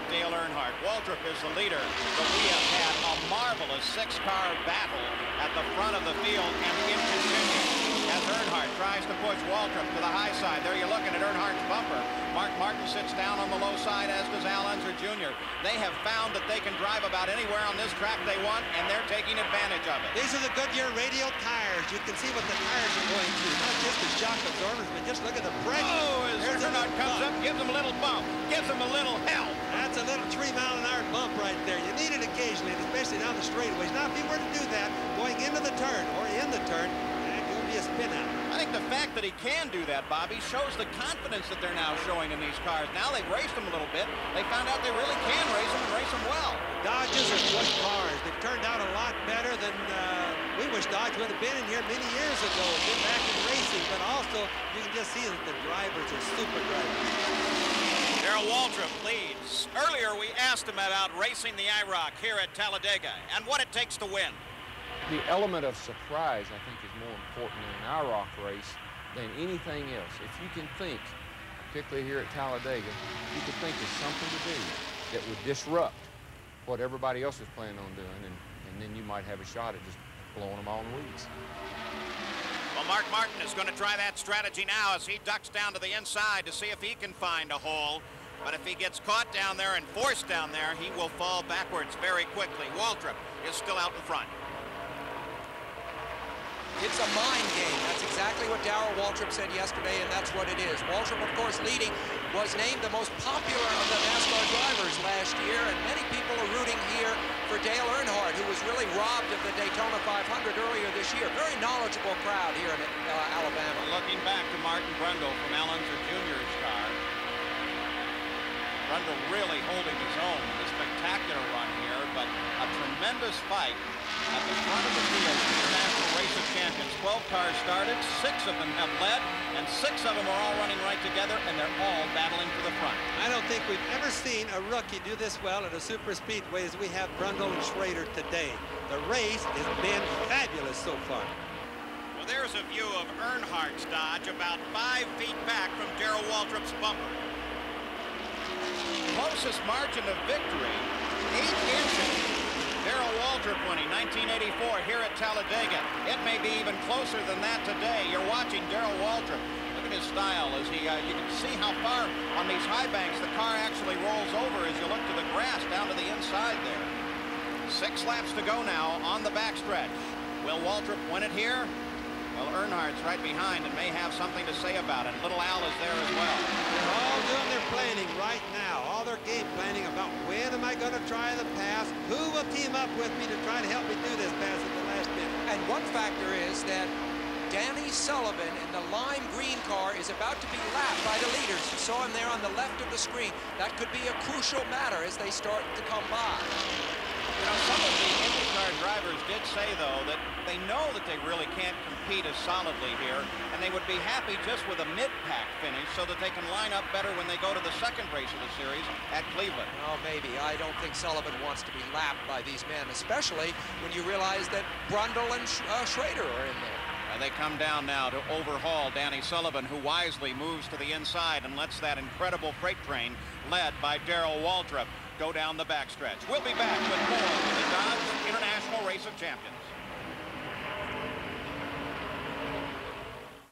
Dale Earnhardt. Waltrip is the leader, but we have had a marvelous six-car battle at the front of the field, and it continues as Earnhardt tries to push Waltrip to the high side. There you're looking at Earnhardt's bumper. Mark Martin sits down on the low side, as does Unser Jr. They have found that they can drive about anywhere on this track they want, and they're taking advantage of it. These are the Goodyear radial tires. You can see what the tires are going through. Not just the shock absorbers, but just look at the pressure. Oh, as Earnhardt comes up, gives him a little bump, gives him a little help. That's a little 3-mile-an-hour bump right there. You need it occasionally, especially down the straightaways. Now, if he were to do that, going into the turn or in the turn, that will be a spin out. I think the fact that he can do that, Bobby, shows the confidence that they're now showing in these cars. Now they've raced them a little bit. They found out they really can race them and race them well. Dodges are good cars. They've turned out a lot better than we wish Dodge would have been in here many years ago. Get back in racing, but also you can just see that the drivers are super drivers. Darrell Waltrip leads. Earlier we asked him about racing the IROC here at Talladega and what it takes to win. The element of surprise, I think, is more important in an IROC race than anything else. If you can think, particularly here at Talladega, you can think of something to do that would disrupt what everybody else is planning on doing, and then you might have a shot at just blowing them all in the weeds. Well, Mark Martin is going to try that strategy now as he ducks down to the inside to see if he can find a hole. But if he gets caught down there and forced down there, he will fall backwards very quickly. Waltrip is still out in front. It's a mind game. That's exactly what Darrell Waltrip said yesterday, and that's what it is. Waltrip, of course, leading, was named the most popular of the NASCAR drivers last year, and many people are rooting here for Dale Earnhardt, who was really robbed of the Daytona 500 earlier this year. Very knowledgeable crowd here in Alabama. Looking back to Martin Brundle from Unser Jr.'s car. Brundle really holding his own with a spectacular run here, but a tremendous fight at the front of the field. International Race of Champions. 12 cars started, 6 of them have led, and 6 of them are all running right together, and they're all battling for the front. I don't think we've ever seen a rookie do this well at a Superspeedway as we have Brundle and Schroeder today. The race has been fabulous so far. Well, there's a view of Earnhardt's Dodge about 5 feet back from Darrell Waltrip's bumper. Closest margin of victory, 8 inches. Darrell Waltrip winning 1984 here at Talladega. It may be even closer than that today. You're watching Darrell Waltrip. Look at his style as he, you can see how far on these high banks the car actually rolls over as you look to the grass down to the inside there. 6 laps to go now on the backstretch. Will Waltrip win it here? Well, Earnhardt's right behind and may have something to say about it. Little Al is there as well. They're all doing their planning right now. All their game planning about when am I going to try the pass? Who will team up with me to try to help me do this pass at the last minute? And one factor is that Danny Sullivan in the lime green car is about to be lapped by the leaders. You saw him there on the left of the screen. That could be a crucial matter as they start to come by. You know, some of the IndyCar drivers did say, though, that they know that they really can't compete as solidly here, and they would be happy just with a mid-pack finish so that they can line up better when they go to the second race of the series at Cleveland. Oh, maybe. I don't think Sullivan wants to be lapped by these men, especially when you realize that Brundle and Schroeder are in there. They come down now to overhaul Danny Sullivan, who wisely moves to the inside and lets that incredible freight train, led by Darrell Waltrip, go down the backstretch. We'll be back with more of the Dodge International Race of Champions.